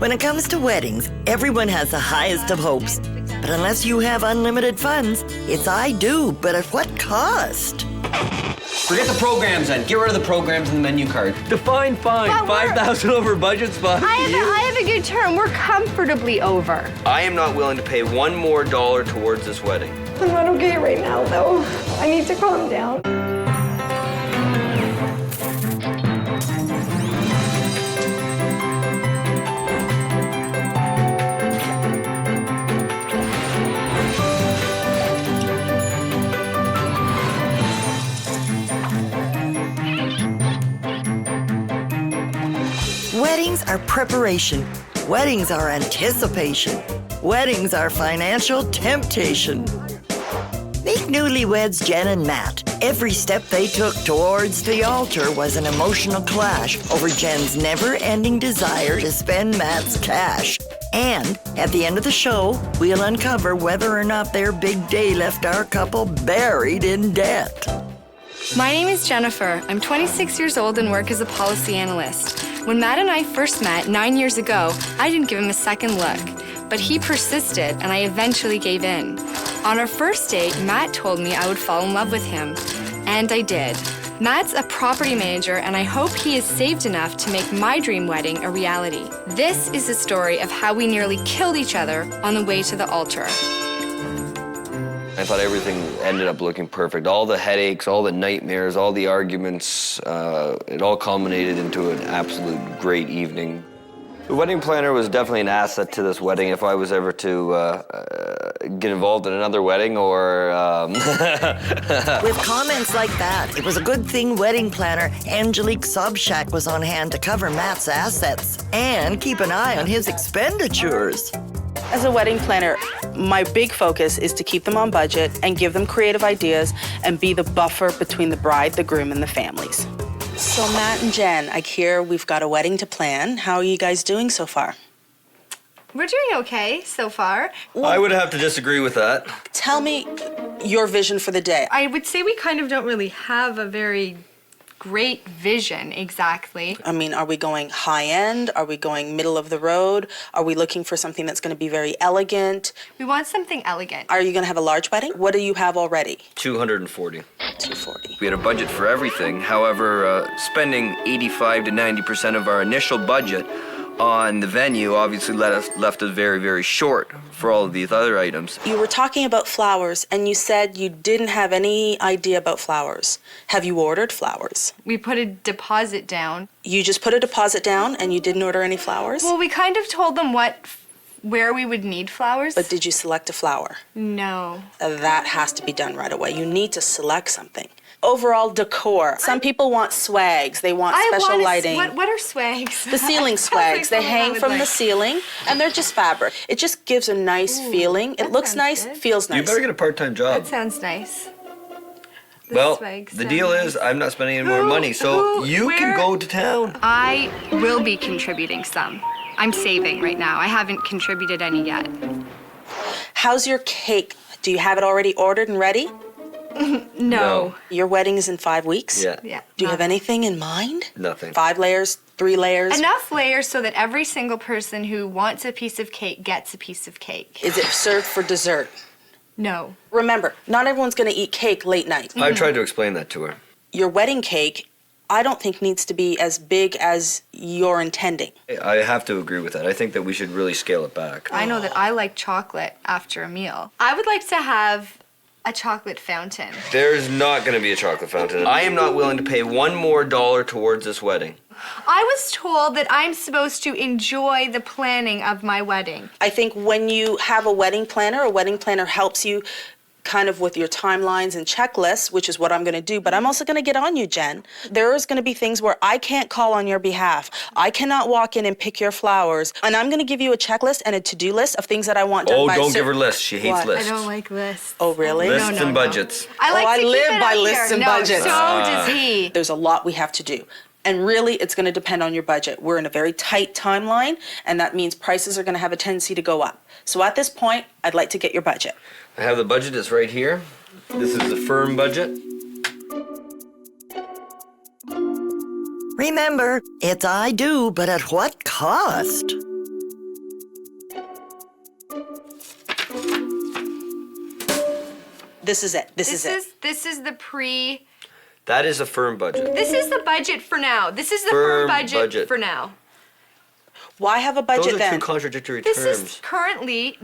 When it comes to weddings, everyone has the highest of hopes. But unless you have unlimited funds, it's I do, but at what cost? Forget the programs then. Get rid of the programs and the menu card. Define fine. But we're- 5,000 over budget's fine. I have a good term. We're comfortably over. I am not willing to pay one more dollar towards this wedding. I'm not okay right now, though. I need to calm down. Weddings are preparation. Weddings are anticipation. Weddings are financial temptation. Meet newlyweds Jen and Matt. Every step they took towards the altar was an emotional clash over Jen's never-ending desire to spend Matt's cash. And at the end of the show, we'll uncover whether or not their big day left our couple buried in debt. My name is Jennifer. I'm 26 years old and work as a policy analyst. When Matt and I first met 9 years ago, I didn't give him a second look, but he persisted and I eventually gave in. On our first date, Matt told me I would fall in love with him, and I did. Matt's a property manager and I hope he is saved enough to make my dream wedding a reality. This is the story of how we nearly killed each other on the way to the altar. I thought everything ended up looking perfect. All the headaches, all the nightmares, all the arguments, it all culminated into an absolute great evening. The wedding planner was definitely an asset to this wedding if I was ever to get involved in another wedding or... With comments like that, it was a good thing wedding planner Angelique Sobchak was on hand to cover Matt's assets and keep an eye on his expenditures. As a wedding planner, my big focus is to keep them on budget and give them creative ideas and be the buffer between the bride, the groom, and the families. So Matt and Jen, I hear we've got a wedding to plan. How are you guys doing so far? We're doing okay so far. I would have to disagree with that. Tell me your vision for the day. I would say we kind of don't really have a very great vision exactly. I mean, are we going high end? Are we going middle of the road? Are we looking for something that's going to be very elegant? We want something elegant. Are you going to have a large wedding? What do you have already? 240. 240. We had a budget for everything. However, spending 85 to 90% of our initial budget on the venue obviously left us very, very short for all of these other items. You were talking about flowers, and you said you didn't have any idea about flowers. Have you ordered flowers? We put a deposit down. You just put a deposit down and you didn't order any flowers? Well, we kind of told them where we would need flowers. But did you select a flower? No. That has to be done right away. You need to select something. Overall decor. Some people want swags. They want special lighting. What are swags? The ceiling swags. They hang from the ceiling, and they're just fabric. It just gives a nice feeling. It looks nice, good. feels nice. You better get a part-time job. That sounds nice. Well, the deal is I'm not spending any more money, so you can go to town. I will be contributing some. I'm saving right now. I haven't contributed any yet. How's your cake? Do you have it already ordered and ready? No. Your wedding is in 5 weeks? Yeah. Yeah. Do you have anything in mind? Nothing. 5 layers, 3 layers? Enough layers so that every single person who wants a piece of cake gets a piece of cake. Is it served for dessert? No. Remember, not everyone's going to eat cake late night. I tried to explain that to her. Your wedding cake, I don't think needs to be as big as you're intending. I have to agree with that. I think that we should really scale it back. I know that I like chocolate after a meal. I would like to have a chocolate fountain. There's not going to be a chocolate fountain. I am not willing to pay one more dollar towards this wedding. I was told that I'm supposed to enjoy the planning of my wedding. I think when you have a wedding planner helps you kind of with your timelines and checklists, which is what I'm going to do. But I'm also going to get on you, Jen. There is going to be things where I can't call on your behalf. I cannot walk in and pick your flowers. And I'm going to give you a checklist and a to-do list of things that I want done Oh, by don't give her lists. She hates What? lists. I don't like lists. Oh, really? Lists No, and budgets. I like Oh, I to keep live it by up lists here. and No, budgets. So does he. There's a lot we have to do. And really, it's going to depend on your budget. We're in a very tight timeline, and that means prices are going to have a tendency to go up. So at this point, I'd like to get your budget. I have the budget. It's right here. This is the firm budget. Remember, it's I do, but at what cost? This is it. This is it. This is the pre. That is a firm budget. This is the budget for now. This is the firm budget for now. Why have a budget Those are then? two contradictory This terms. is currently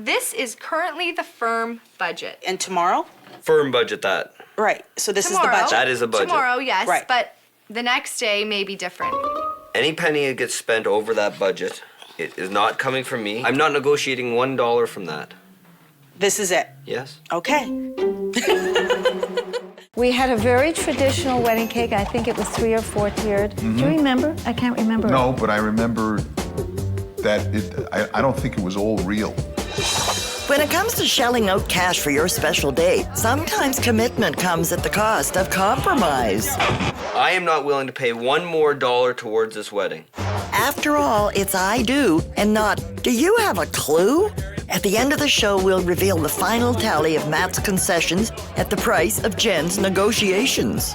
the firm budget. And tomorrow? Firm budget that. Right. So this Tomorrow. is the budget. That is a budget. Tomorrow, yes, Right. but the next day may be different. Any penny that gets spent over that budget, it is not coming from me. I'm not negotiating $1 from that. This is it. Yes? Okay. We had a very traditional wedding cake. I think it was 3 or 4 tiered. Do you remember? I can't remember. No, but I remember that I don't think it was all real. When it comes to shelling out cash for your special day, sometimes commitment comes at the cost of compromise. I am not willing to pay $1 more towards this wedding. After all, it's I do and not, do you have a clue? At the end of the show, we'll reveal the final tally of Matt's concessions at the price of Jen's negotiations.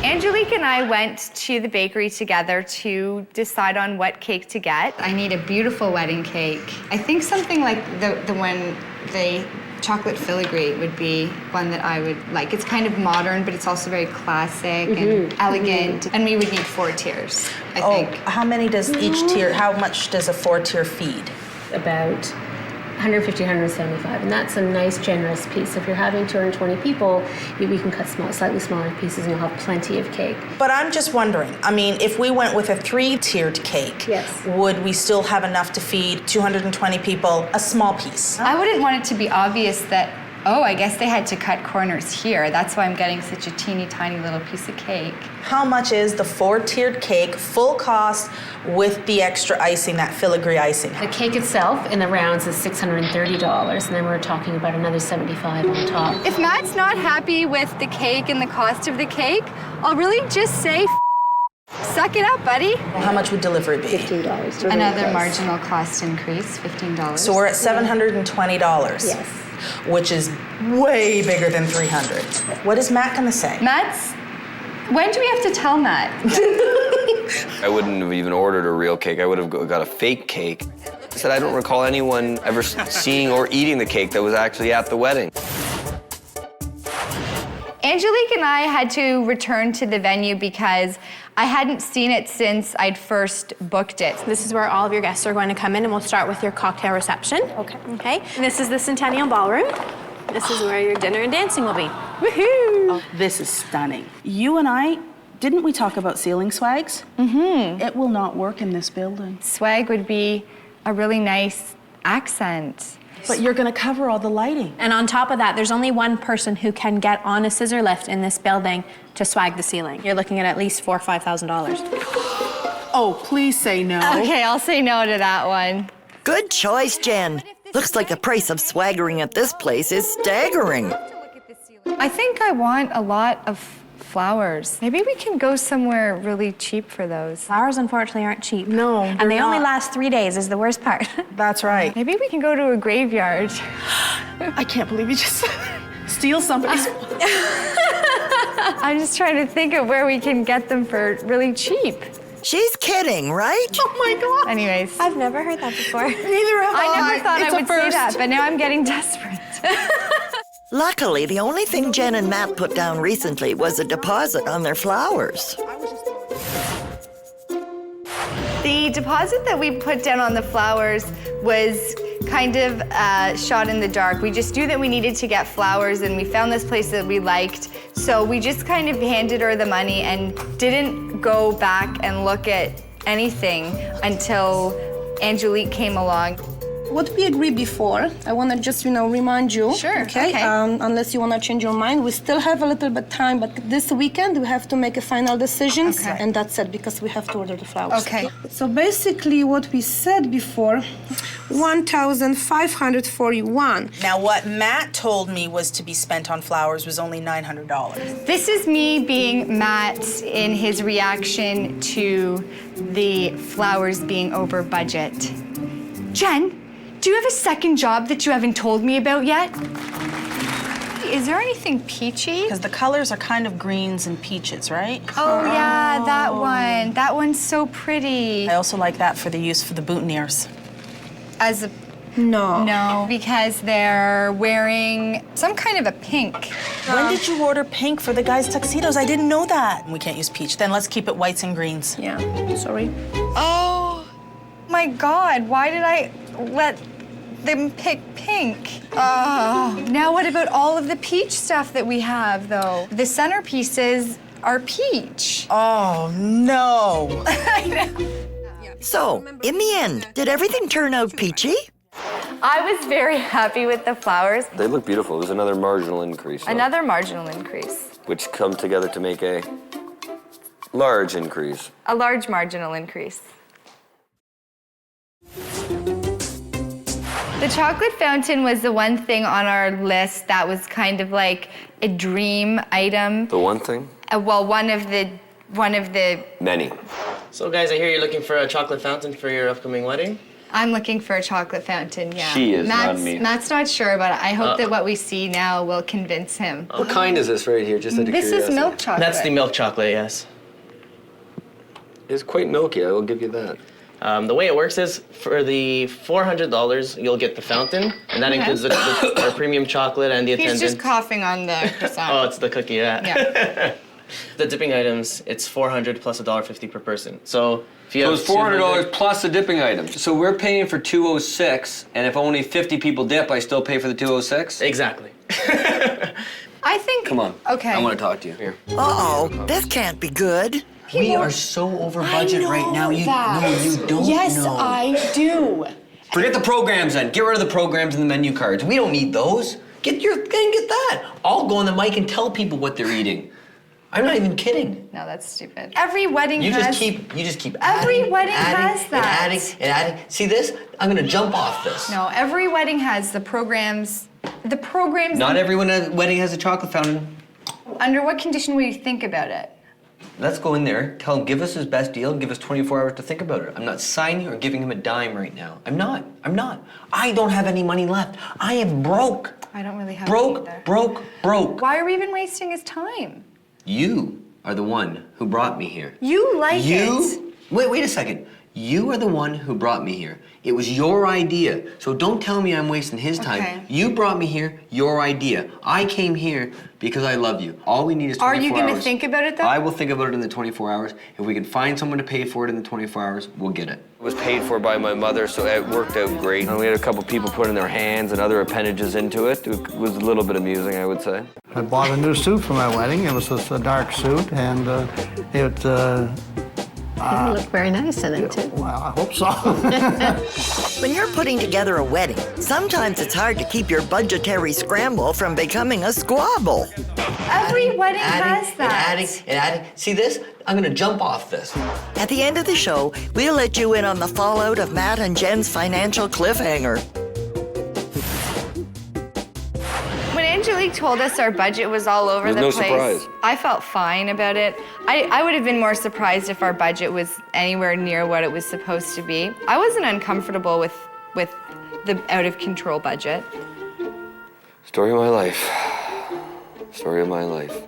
Angelique and I went to the bakery together to decide on what cake to get. I need a beautiful wedding cake. I think something like the chocolate filigree would be one that I would like. It's kind of modern, but it's also very classic and elegant. And we would need 4 tiers, I think. How many does each tier, how much does a 4-tier feed? About 150, 175, and that's a nice, generous piece. If you're having 220 people, we can cut slightly smaller pieces, and you'll have plenty of cake. But I'm just wondering, I mean, if we went with a 3-tiered cake, Yes. would we still have enough to feed 220 people a small piece? I wouldn't want it to be obvious that, oh, I guess they had to cut corners here. That's why I'm getting such a teeny tiny little piece of cake. How much is the 4-tiered cake, full cost, with the extra icing, that filigree icing? The cake itself in the rounds is $630, and then we're talking about another $75 on top. If Matt's not happy with the cake and the cost of the cake, I'll really just say, suck it up, buddy. How much would delivery be? $15. Another marginal cost increase, $15. So we're at $720. Yes. Which is way bigger than 300. What is Matt gonna say? Matt's, when do we have to tell Matt? I wouldn't have even ordered a real cake. I would have got a fake cake. I said I don't recall anyone ever seeing or eating the cake that was actually at the wedding. Angelique and I had to return to the venue because I hadn't seen it since I'd first booked it. This is where all of your guests are going to come in, and we'll start with your cocktail reception. Okay. And this is the Centennial Ballroom. This is where your dinner and dancing will be. Woohoo! Oh, this is stunning. You and I, didn't we talk about ceiling swags? Mm-hmm. It will not work in this building. Swag would be a really nice accent. But you're gonna cover all the lighting. And on top of that, there's only one person who can get on a scissor lift in this building to swag the ceiling. You're looking at least $4,000 or $5,000. Oh, please say no. Okay, I'll say no to that one. Good choice, Jen. Looks like the price of swaggering at this place is staggering. I think I want a lot of flowers. Maybe we can go somewhere really cheap for those. Flowers, unfortunately, aren't cheap. No, And they they're only not. last 3 days is the worst part. That's right. Maybe we can go to a graveyard. I can't believe you just steal somebody's. I'm just trying to think of where we can get them for really cheap. She's kidding, right? Oh my God. Anyways, I've never heard that before. Neither have I. I never thought It's I a would say first. that, but now I'm getting desperate. Luckily, the only thing Jen and Matt put down recently was a deposit on their flowers. The deposit that we put down on the flowers was kind of shot in the dark. We just knew that we needed to get flowers, and we found this place that we liked. So we just kind of handed her the money and didn't go back and look at anything until Angelique came along. What we agreed before, I want to just, remind you. Sure, Okay. okay. Unless you want to change your mind, we still have a little bit time, but this weekend we have to make a final decisions, Okay. and that's it because we have to order the flowers. Okay. So basically, what we said before, 1,541. Now, what Matt told me was to be spent on flowers was only $900. This is me being Matt in his reaction to the flowers being over budget. Jen, do you have a second job that you haven't told me about yet? Is there anything peachy? Because the colors are kind of greens and peaches, right? Oh yeah, that one. That one's so pretty. I also like that for the use for the boutonnieres. As a No. No, because they're wearing some kind of a pink. When did you order pink for the guys' tuxedos? I didn't know that. We can't use peach. Then let's keep it whites and greens. Yeah, sorry. Oh my God, why did I let them pick pink? Oh, now what about all of the peach stuff that we have, though? The centerpieces are peach. Oh, no. I know. So, in the end, did everything turn out peachy? I was very happy with the flowers. They look beautiful. It was another marginal increase. though, Another marginal increase. Which come together to make a large increase. A large marginal increase. The chocolate fountain was the one thing on our list that was kind of like a dream item. The one thing? Well, one of the Many. So guys, I hear you're looking for a chocolate fountain for your upcoming wedding? I'm looking for a chocolate fountain, yeah. She is, Matt's, not me. Matt's not sure, but I hope that what we see now will convince him. What kind is this right here, just out of This curiosity? is milk chocolate. That's the milk chocolate, yes. It's quite milky, I will give you that. The way it works is, for the $400, you'll get the fountain, and that includes our premium chocolate and the attendant. He's just coughing on the croissant. Oh, it's the cookie, yeah. Yeah. The dipping items, it's $400 plus $1.50 per person. So if you So have it's $400 plus the dipping items. So we're paying for $206, and if only 50 people dip, I still pay for the $206? Exactly. I think. Come on. Okay. I want to talk to you. Here. Uh-oh, this can't be good. We are so over budget right now. You don't Yes, know. I do. Forget the programs then. Get rid of the programs and the menu cards. We don't need those. Get that. I'll go on the mic and tell people what they're eating. I'm not even kidding. No, that's stupid. Every wedding You has. just keep Every adding, wedding adding, has that. and adding. See this? I'm gonna jump off this. No, every wedding has the programs. The programs. Not every wedding has a chocolate fountain. Under what condition would you think about it? Let's go in there, tell him, give us his best deal, and give us 24 hours to think about it. I'm not signing or giving him a dime right now. I'm not. I don't have any money left. I am broke. I don't really have any either. Broke. Why are we even wasting his time? You are the one who brought me here. You like it. Wait a second. You are the one who brought me here. It was your idea. So don't tell me I'm wasting his time. Okay. You brought me here, your idea. I came here because I love you. All we need is 24 hours. Are you going to think about it though? I will think about it in the 24 hours. If we can find someone to pay for it in the 24 hours, we'll get it. It was paid for by my mother, so it worked out great. And we had a couple people putting their hands and other appendages into it. It was a little bit amusing, I would say. I bought a new suit for my wedding. It was a dark suit, and You look very nice in it, too. Well, I hope so. When you're putting together a wedding, sometimes it's hard to keep your budgetary scramble from becoming a squabble. Every wedding has that. And adding. See this? I'm gonna jump off this. At the end of the show, we'll let you in on the fallout of Matt and Jen's financial cliffhanger. When Angelique told us our budget was all over the no place, surprise. I felt fine about it. I would have been more surprised if our budget was anywhere near what it was supposed to be. I wasn't uncomfortable with the out of control budget. Story of my life. Story of my life.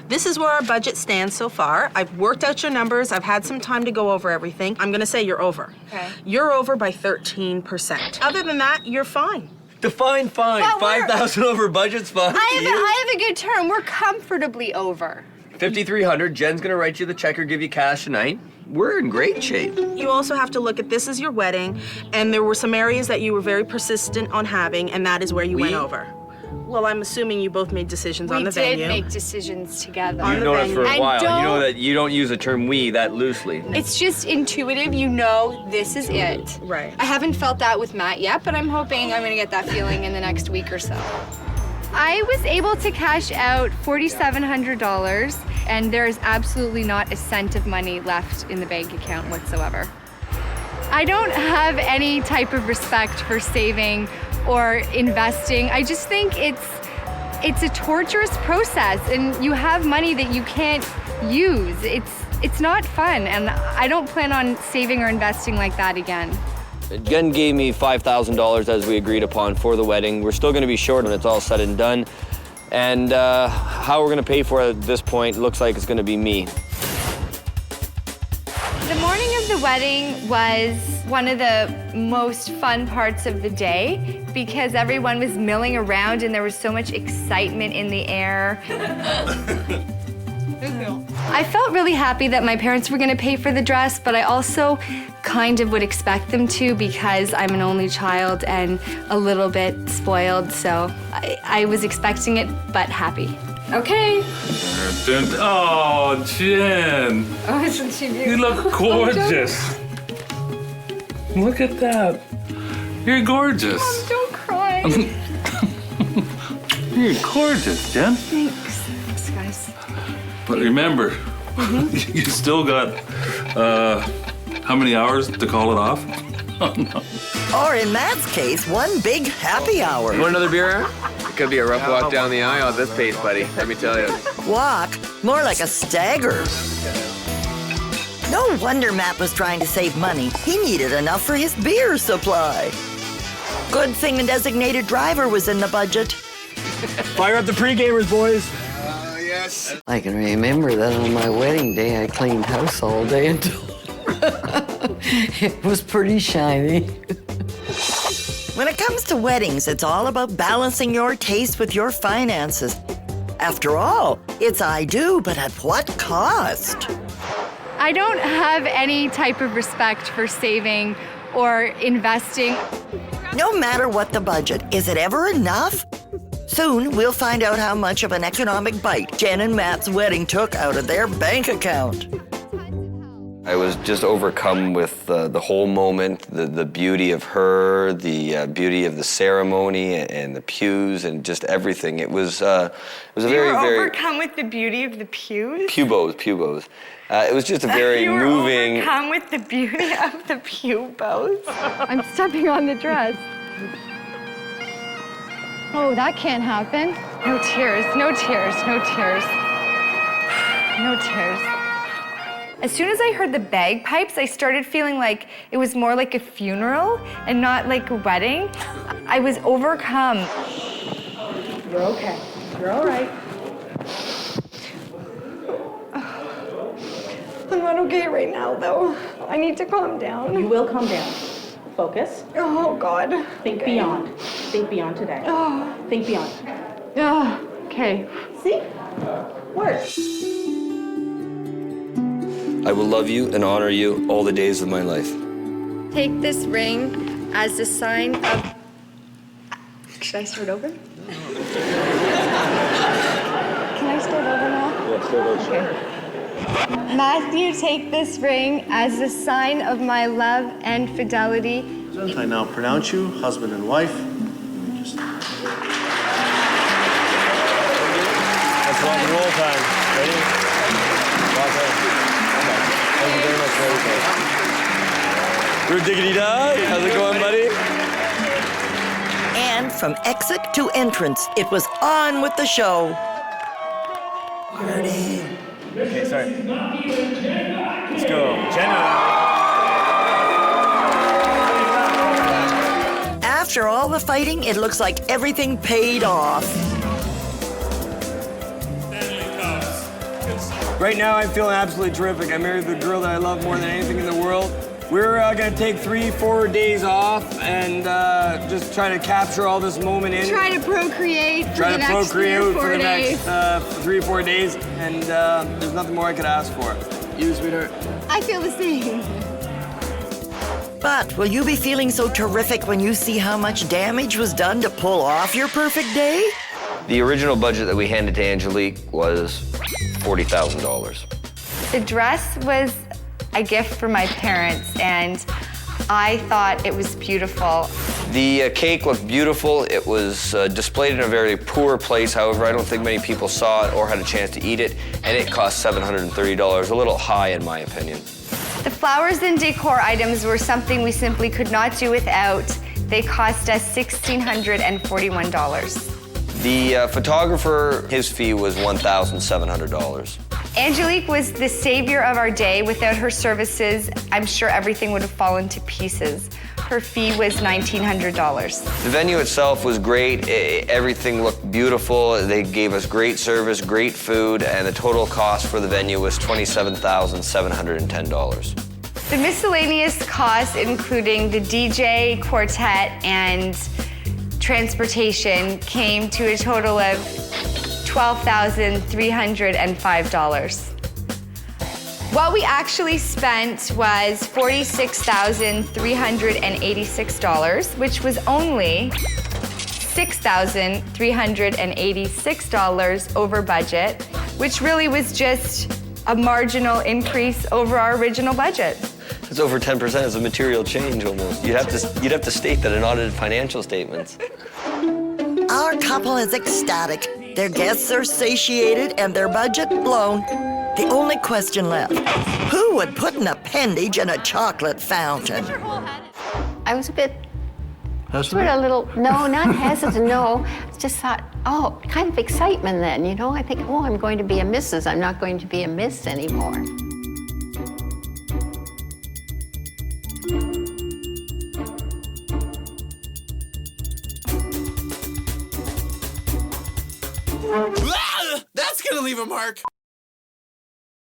This is where our budget stands so far. I've worked out your numbers. I've had some time to go over everything. I'm gonna say you're over. Okay. You're over by 13%. Other than that, you're fine. Define fine. But we're- 5,000 over budget spot. I have a good term. We're comfortably over. 5,300. Jen's gonna write you the check or give you cash tonight. We're in great shape. You also have to look at this as your wedding, and there were some areas that you were very persistent on having, and that is where you went over. Well, I'm assuming you both made decisions on the venue. We did make decisions together. On You've the known us venue. for a And while. You know don't- that you don't use the term we that loosely. It's just intuitive. You know this is it. Right. I haven't felt that with Matt yet, but I'm hoping I'm going to get that feeling in the next week or so. I was able to cash out $4,700, and there is absolutely not a cent of money left in the bank account whatsoever. I don't have any type of respect for saving or investing. I just think it's a torturous process, and you have money that you can't use. It's not fun, and I don't plan on saving or investing like that again. Jen gave me $5,000 as we agreed upon for the wedding. We're still gonna be short when it's all said and done. And how we're gonna pay for it at this point looks like it's gonna be me. The more morning of the wedding was one of the most fun parts of the day because everyone was milling around and there was so much excitement in the air. I felt really happy that my parents were gonna pay for the dress, but I also kind of would expect them to because I'm an only child and a little bit spoiled, so I was expecting it, but happy. Okay. Oh, Jen. Oh, isn't she beautiful? You look gorgeous. Look at that. You're gorgeous. Mom, don't cry. You're gorgeous, Jen. Thanks. Thanks, guys. But remember, you still got, how many hours to call it off? Oh, no. Or in Matt's case, one big happy hour. You want another beer, Aaron? It could be a rough walk down the aisle at this pace, buddy. Let me tell you. Walk? More like a stagger. No wonder Matt was trying to save money. He needed enough for his beer supply. Good thing a designated driver was in the budget. Fire up the pre-gamers, boys. Yes. I can remember that on my wedding day, I cleaned house all day until it was pretty shiny. When it comes to weddings, it's all about balancing your taste with your finances. After all, it's I do, but at what cost? I don't have any type of respect for saving or investing. No matter what the budget, is it ever enough? Soon, we'll find out how much of an economic bite Jen and Matt's wedding took out of their bank account. I was just overcome with the whole moment, the beauty of her, the beauty of the ceremony and the pews and just everything. It was a very, very... overcome with the beauty of the pews? Pewbows. It was just a very moving... overcome with the beauty of the pewbows? I'm stepping on the dress. Oh, that can't happen. No tears, no tears, no tears. No tears. As soon as I heard the bagpipes, I started feeling like it was more like a funeral and not like a wedding. I was overcome. You're okay. You're all right. I'm not okay right now, though. I need to calm down. You will calm down. Focus. Oh, God. Think beyond. Think beyond today. Oh. Think beyond. Oh, okay. See? Works. I will love you and honor you all the days of my life. Take this ring as a sign of... Should I start over? Can I start over now? Yeah, start over. Okay. Matthew, take this ring as a sign of my love and fidelity. I now pronounce you husband and wife. Just... That's rock and roll time. Ready? Rock on. Thank you very much, We're diggity dog. How's it going, buddy? And from exit to entrance, it was on with the show. Ready? Okay, sorry. Let's go. Jenna. After all the fighting, it looks like everything paid off. Right now, I'm feeling absolutely terrific. I married the girl that I love more than anything in the world. We're gonna take 3-4 days off and just try to capture all this moment in. Try to procreate for Try the to next procreate 3 or 4 for the days. next 3 or 4 days, and there's nothing more I could ask for. You, sweetheart? I feel the same. But will you be feeling so terrific when you see how much damage was done to pull off your perfect day? The original budget that we handed to Angelique was $40,000. The dress was a gift for my parents, and I thought it was beautiful. The cake looked beautiful. It was displayed in a very poor place. However, I don't think many people saw it or had a chance to eat it, and it cost $730, a little high in my opinion. The flowers and decor items were something we simply could not do without. They cost us $1,641. The photographer, his fee was $1,700. Angelique was the savior of our day. Without her services, I'm sure everything would have fallen to pieces. Her fee was $1,900. The venue itself was great. Everything looked beautiful. They gave us great service, great food, and the total cost for the venue was $27,710. The miscellaneous costs, including the DJ, quartet, and transportation, came to a total of $12,305. What we actually spent was $46,386, which was only $6,386 over budget, which really was just a marginal increase over our original budget. It's over 10%. It's a material change almost. You'd have to state that in audited financial statements. Our couple is ecstatic. Their guests are satiated and their budget blown. The only question left, who would put an appendage in a chocolate fountain? I was a bit, Hesitant? sort of a little, no, not hesitant, no. Just thought, oh, kind of excitement then, you know? I think, oh, I'm going to be a Mrs. I'm not going to be a Miss anymore. That's gonna leave a mark.